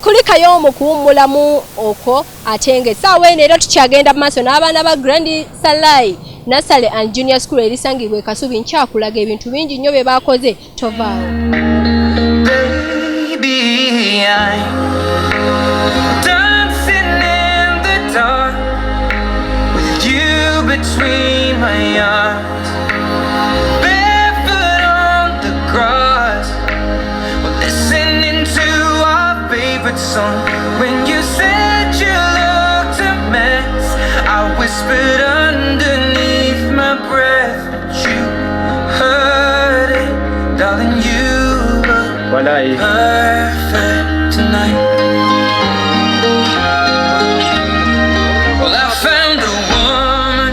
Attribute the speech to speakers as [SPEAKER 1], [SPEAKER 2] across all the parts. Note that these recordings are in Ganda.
[SPEAKER 1] Kuli kayomo kuwummulamu okwo ate ng'essaawa eno era tukyagenda mu maaso n'abaana ba Grand Salai Nursery and Junior School erisangibwa e Kasubi nkyakulaga ebintu bingi nnyo bye baakoze tovaawo.
[SPEAKER 2] Baby, I'm dancing in the dark with you between my arms, barefoot on the grass, we're listening to our favorite song. When you said you looked a mess, I whispered underneath my breath, but you heard it, darling. You look perfect tonight. Well, I found a woman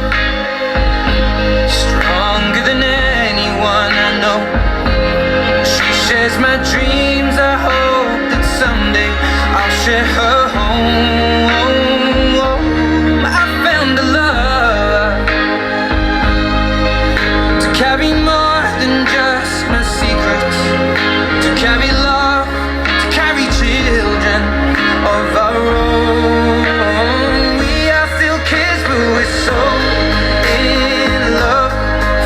[SPEAKER 2] stronger than anyone I know. She shares my dreams. I hope that someday I'll share her home. I found a love to carry more than just my secrets, to carry love, to carry children of our own. We are still kids, but we're so in love,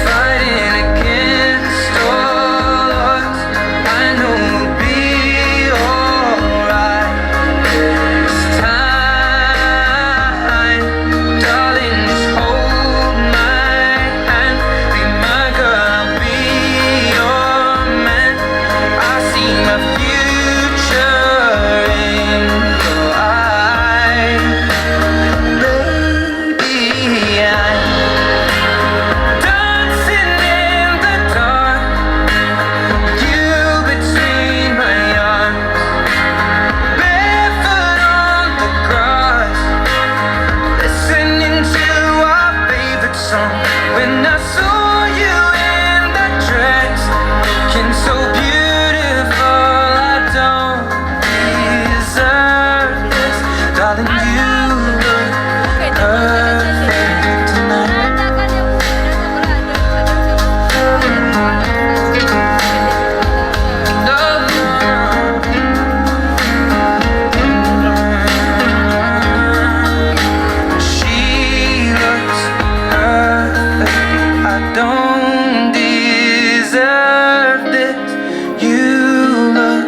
[SPEAKER 2] fighting against all odds. I know we'll be alright this time, darling. Just hold my hand, be my girl, I'll be your man. I see my future in your eyes, baby. I'm dancing in the dark, you between my arms, barefoot on the grass, listening to our favorite song. When I saw you in that dress, looking so beautiful, I don't deserve this, darling. You look perfect tonight. She looks perfect. I don't deserve this. You look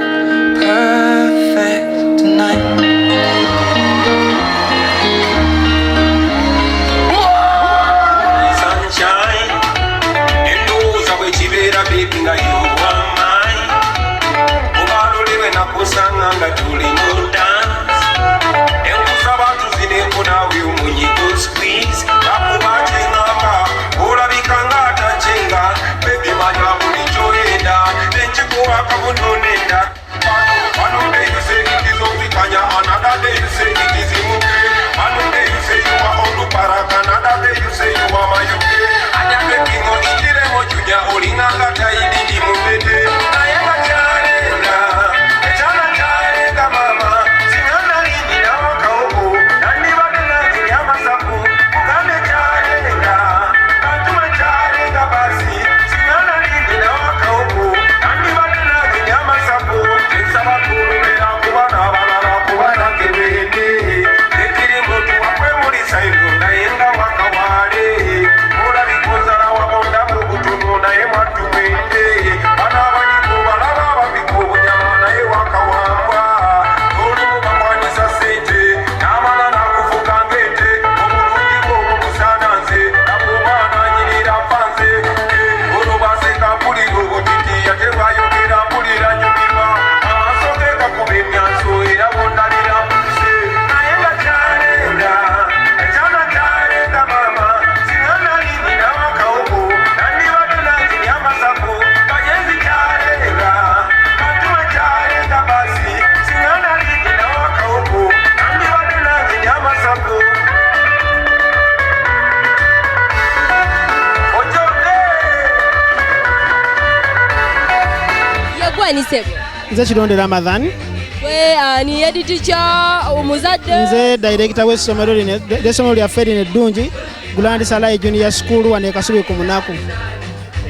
[SPEAKER 2] perfect tonight.
[SPEAKER 3] Sunshine, and those are which baby, now you are mine. Ubalule when I put on the tuli no dance. And who's about to see them put out you when you go squeeze. Papu bachinga, Ura bikanga tachinga, baby manya bulijoeda, then you go up a nenda. One day you say it is Ovikanya, another day you say it is Imuke. One day you say you are Oluparaka, another day you say you are Mayuke. Anya making on Ijiremo Junior, Olinganga Taidi Mupete. Nayenga Charenda, Echana Charenda Mama, Singana Lini na Wakaoku, Nandi Badena Kinyama Sapu, Ukame Charenda, Kantuma Charenda Basi, Singana Lini na Wakaoku, Nandi Badena Kinyama Sapu, Sabakuru na Kubana Bana Kubana Kebende, Ekiri Motu Wakwe Murisa Ilu, Nayenga Wakawale, Mura Bikoza na Wamonda Mugutu na Ema Tumende, Anabani Kubalaba Biku Nyama na Ewakawamba, Ulu Mabwanisa Sete, Namana na Kufukangete, Omurundi Musananze, Nakumana Nyira Panze, Ulu Baseka Puri Gubutiti, Yatebayo Kira Puri Ranyumima, Amasoke Kakubimya Suira Wondalira Muse, Nayenga Charenda, Echana Charenda Mama, Singana Lini na Wakaoku, Nandi Badena Kinyama Sapu, Kajenzi Charenda, Kantuma Charenda Basi, Singana Lini na Wakaoku, Nandi Badena Kinyama Sapu. Ojoke!
[SPEAKER 1] Yagwanisebwa
[SPEAKER 4] Nze Kironde Ramadhan.
[SPEAKER 1] we ani head teacher omuzadde
[SPEAKER 4] Nze director w'essomero lyaffe lino eddungi Grand Salai Junior School wano e Kasubi ku Munaku.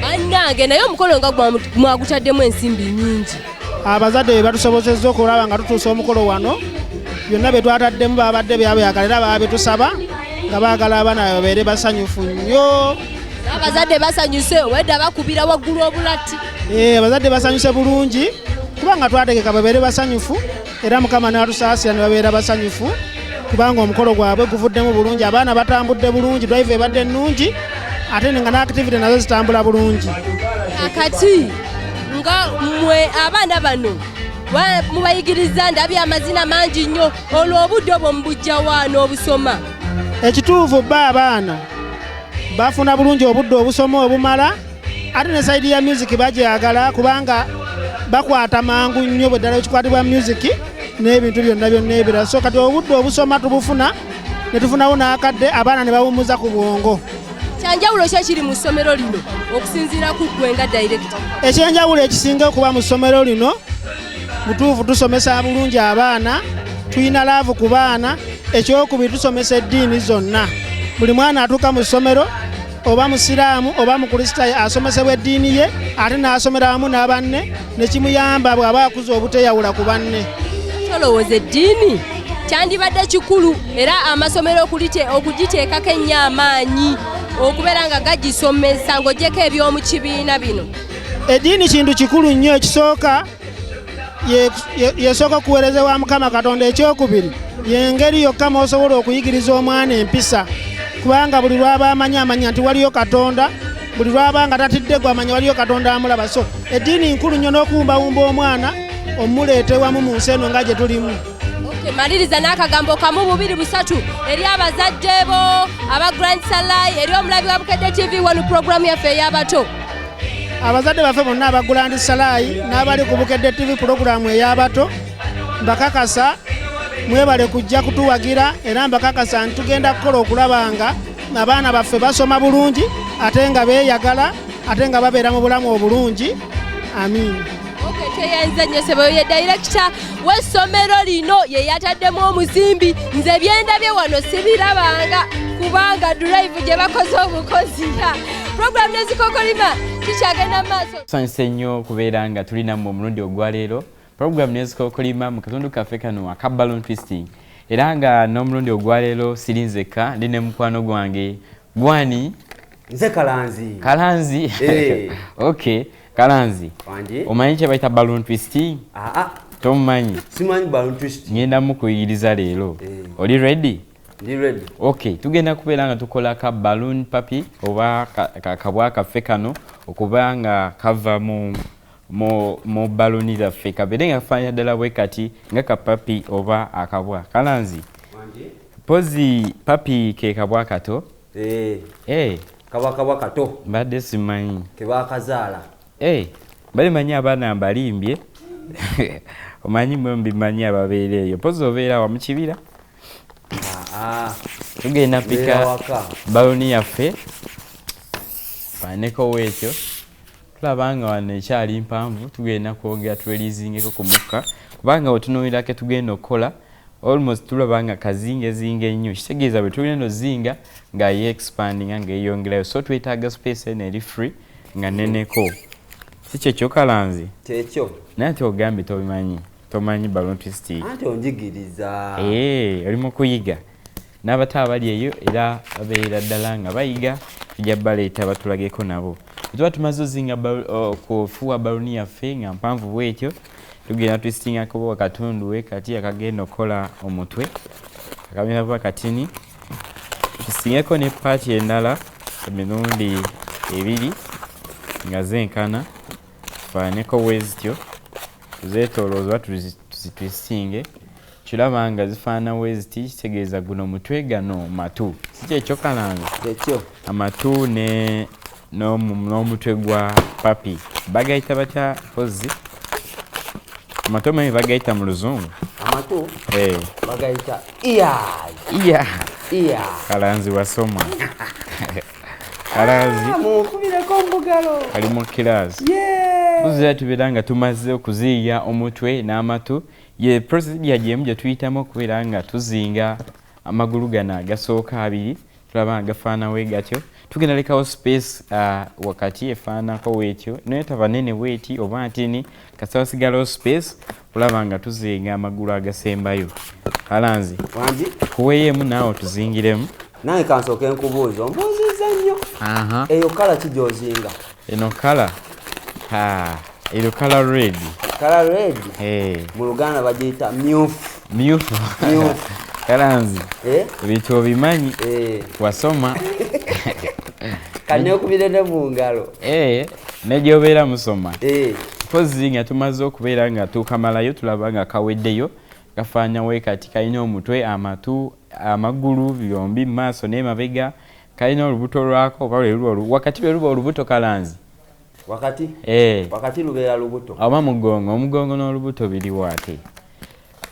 [SPEAKER 1] bannange Kitange naye omukolo nga mwagutaddemu ensimbi nnyingi.
[SPEAKER 4] Abazadde be batusobozezza okulaba nga tutuusa omukolo wano byonna bye twataddemu babadde byabeyagala era babitusaba nga baagala abaana babeere basanyufu nnyo.
[SPEAKER 1] Abazadde basanyuse wedda bakubira waggulu obulatti.
[SPEAKER 4] Abazadde basanyuse bulungi kubanga twategeka babeere basanyufu era Mukama n'atusaasira ne babeera basanyufu kubanga omukolo gwabwe guvuddemu bulungi, abaana batambudde bulungi, drive ebadde ennungi ate nga n'activity nazo zitambula bulungi.
[SPEAKER 1] Akati nga mmwe abaana bano mubayigiriza ndabye amazina mangi nnyo, olwo obudde obwo mubujja waano obusoma?
[SPEAKER 4] Ekituufu bba abaana bafuna bulungi obudde obusoma obumala ate ne sayidi ya music bagyagala kubanga bakwata mangu nnyo bwe ddala ekikwatibwa music n'ebintu byonna byonna ebirala. So kati obudde obusoma tubufuna ne tufunawo n'akadde abaana ne bawummuza ku bwongo.
[SPEAKER 1] Kyanjawulo ki ekiri mu ssomero lino okusinziira ku ggwe nga director?
[SPEAKER 4] Ekyenjawulo ekisinga okuba mu ssomero lino mutuufu tusomesa bulungi abaana, tuyina laavu ku baana, ekyokubiri tusomesa eddiini zonna. Buli mwana atuuka mu ssomero oba musiraamu oba mukristaayo asomesebwa eddiini ye ate n'asomera wamu n'abanne ne kimuyamba bw'aba akuza obuteyawula ku banne.
[SPEAKER 1] Tolowooza eddiini kyandibadde kikulu era amasomero okugiteekako ennyo amaanyi okubeera nga gagisomesa ng'ogyeko eby'omu kibiina bino.
[SPEAKER 4] Eddiini kintu kikulu nnyo. Ekisooka yesooka okuweereza wa Mukama Katonda. Ekyokubiri y'engeri yokka mw'osobola okuyigiriza omwana empisa kubanga buli lwaba amanya nti waliyo Katonda, buli lwaba nga tatidde gwe amanya waliyo Katonda amulaba. So eddiini nkulu nnyo n'okuwumbawumba omwana omuleete wamu mu nsi eno nga gye tulimu.
[SPEAKER 1] Maliriza n'akagambo kamu bubiri busatu eri abazadde bo aba Grand Salai eri omulabi wa Bukedde TV wano programu yaffe ey'abato.
[SPEAKER 4] Abazadde baffe bonna aba Grand Salai n'abali ku Bukedde TV programu ey'abato mbakakasa mwebale kujja kutuwagira era mbakakasa ntugenda kukola okulaba nga abaana baffe basoma bulungi ate nga beeyagala ate nga babeera mu bulamu obulungi. Amiin.
[SPEAKER 1] Teyanza Nnyesebo ye director w'essomero lino ye yataddemu omuzimbi. Nze byendabye wano sibirabanga kubanga drive gye bakoze obukozi. Program n'ezikokolima kikyagenda maaso.
[SPEAKER 5] Tusanyuse nnyo okubeera nga tulina mu mulundi ogwaleero program n'ezikokolima mu katundu kaffe kano aka balloon twisting era nga n'omulundi ogwaleero sirinzeka ndi ne mukwano gwange Gwani.
[SPEAKER 6] Nze Kalanzi.
[SPEAKER 5] Kalanzi. Okay. Kalanzi. Omanyi kye bayita balloon twisting? Tomumanyi?
[SPEAKER 6] Simanyi balloon twisting.
[SPEAKER 5] Ngenda mukuyigiriza leero. Oli ready?
[SPEAKER 6] Ndi ready.
[SPEAKER 5] Okay, tugenda kubeera nga tukola ka balloon papi oba kabwa kaffe kano okuba nga kava mu balloon zaffe kabeere nga kafaanana ddala bwe kati nga kapapi oba akabwa. Kalanzi. Pozi papi ke kabwa kato?
[SPEAKER 6] Kabwa kato.
[SPEAKER 5] Mbadde simanyi.
[SPEAKER 6] Ke bakazaala.
[SPEAKER 5] Bali manyi abaana mbalimbye. Omanyi mwe mbimanyi ababeera eyo. Pozi obeera wa mu kibira? Tugenda pika baloni yaffe faaneko weekyo tulabanga wano ekyali mpanvu tugenda kwongera twelizingeko ku mukka kubanga wetunuulira ke tugenda okukola almost tulabanga kazingezinga ennyo kitegeeza bwe tugenda ozinga nga ye-expandinga ng'eyongerayo so twetaaga space eno eri free nga neneko. Si kyekyo Kalanzi?
[SPEAKER 6] Kyekyo.
[SPEAKER 5] Naye ate ogambye tobimanyi. Tomanyi balloon twisting.
[SPEAKER 6] Ate onjigiriza.
[SPEAKER 5] Oli mu kuyiga. N'abato abali eyo era babeera ddala nga bayiga tujja baleeta batulageko nabo. Tuba tumaze ozinga kufuwa baloni yaffe nga mpanvu bwetyo tugenda twistingako akatundu we kati akagenda okukola omutwe akagenda kuba katini tusingeko ne paati endala emirundi ebiri nga zenkana tufaaneko wezityo tuzeetoolooza tuzitwistinge kiraba nga zifaana weziti kitegeeza guno mutwe gano matu. Si kyekyo Kalanzi?
[SPEAKER 6] Kyekyo.
[SPEAKER 5] Amatu n'omutwe gwa papi bagayita batya Pozi? Amatu omanyi bagayita mu luzungu?
[SPEAKER 6] Amatu? Bagayita ear.
[SPEAKER 5] Kalanzi wasoma. Kalanzi
[SPEAKER 6] mukubireko mbugalo
[SPEAKER 5] ali mu kiraasi. Tuzira tubeera nga tumaze okuziiya omutwe n'amatu. Ye procedure gyemu gye tuyitamu okubeera nga tuzinga amagulu gano agasooka abiri tulaba nga gafaana we gatyo tugenda lekawo space wakati efaanako weetyo naye taba nene weeti oba ntini kasita wasigalawo space olaba nga tuzinga amagulu agasembayo. Alanzi
[SPEAKER 6] wangi
[SPEAKER 5] kuweeyemu naawe otuzingiremu.
[SPEAKER 6] naye kansooke nkubuuza ombuuzizza nnyo eyo kala ki gy'ozinga?
[SPEAKER 5] eno kala eyo kala red.
[SPEAKER 6] Kala red mu Luganda bagiyita myufu.
[SPEAKER 5] Kalanzi ebintu obimanyi wasoma
[SPEAKER 6] kanneekubire ne mu ngalo
[SPEAKER 5] negyobeera musoma pozi nga tumaze okubeera nga tukamalayo tulaba nga kaweddeyo gafaanyawo kati kalina omutwe amatu amagulu byombi maaso n'emabega kalina olubuto lwako oba wakati lwe luba olubuto Kalanzi
[SPEAKER 6] wakati lubeera lubuto
[SPEAKER 5] oba omugongo n'olubuto biriwo ate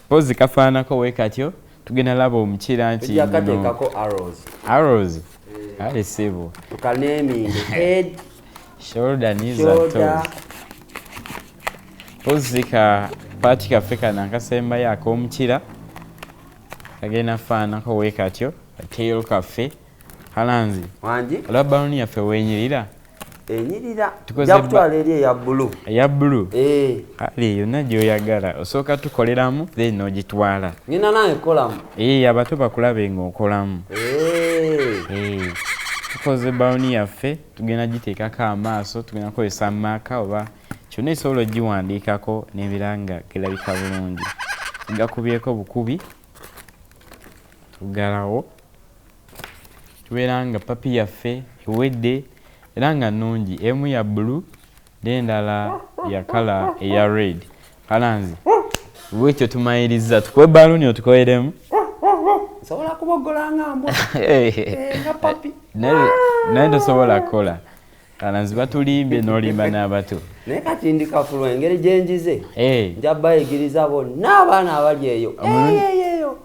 [SPEAKER 5] pozi kafaanako wekatyo tugenda laba omukira nti
[SPEAKER 6] kateekako
[SPEAKER 5] arrows ale sebo
[SPEAKER 6] tukaneming head
[SPEAKER 5] shoulder knees and toes pozi ka pati kaffe kana akasembayo ak'omukira kagenda faanako wekatyo tail kaffe. Kalanzi
[SPEAKER 6] wangi
[SPEAKER 5] olwa baluni yaffe wenyirira
[SPEAKER 6] enyirira jakutwala eri eya bbulu kale yonna gy'oyagala osooka tukoleramu then ogitwala. ngina naye kolamu
[SPEAKER 5] abato bakulabe ng'okolamu. tukoze baluni yaffe tugenda giteekako amaaso tugenda kukozesa maaka oba kyonna esobola ogiwandiikako n'ebiranga gerabika bulungi. tugakubyeko bukubi tugalawo tubeera nga papi yaffe ewedde era nga nnungi emu ya bbulu n'endala ya kala eya red. Kalanzi bwekyo tumayiriza tukowe baluni otukoweremu
[SPEAKER 6] nsobola kubogola nga mbwa nga papi
[SPEAKER 5] naye tosobola kukola. Kalanzi batulimbye n'olimba n'abato
[SPEAKER 6] naye kati ndi kafulu engeri gyenjize nja bayigiriza bonna abaana abali eyo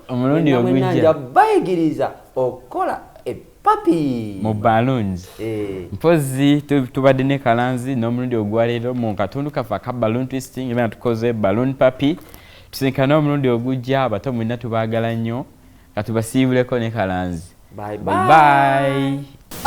[SPEAKER 5] omulundi ogujja
[SPEAKER 6] nja bayigiriza okukola papi
[SPEAKER 5] mu balloons. Mpozi tubadde ne Kalanzi n'omulundi ogwaleero mu katundu kaffe aka balloon twisting era tukoze balloon papi tusinkana omulundi ogujja abato mwenna tubaagala nnyo katubasiibuleko ne Kalanzi. Bye.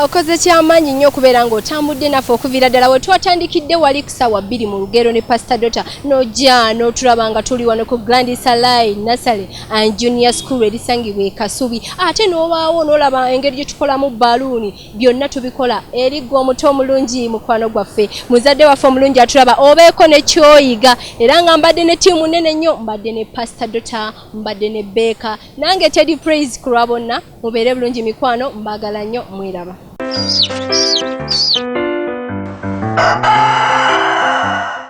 [SPEAKER 1] Okoze kyamaanyi nnyo okubeera ng'otambudde naffe okuviira ddala we twatandikidde wali ku ssaawa 2 mu Lugero ne Pastor Dota n'ojja n'otulaba nga tuli wano ku Grand Salai Nursery and Junior School erisangibwa e Kasubi ate n'obaawo n'olaba engeri gye tukolamu baluuni byonna tubikola eri gwe omuto omulungi mukwano gwaffe muzadde waffe omulungi atulaba obeeko ne kyoyiga era nga mbadde ne ttiimu nnene nnyo mbadde ne Pastor Dota mbadde ne Beeka nange Teddy Praise ku lwa bonna mubeere bulungi mikwano mbaagala nnyo mwiraba.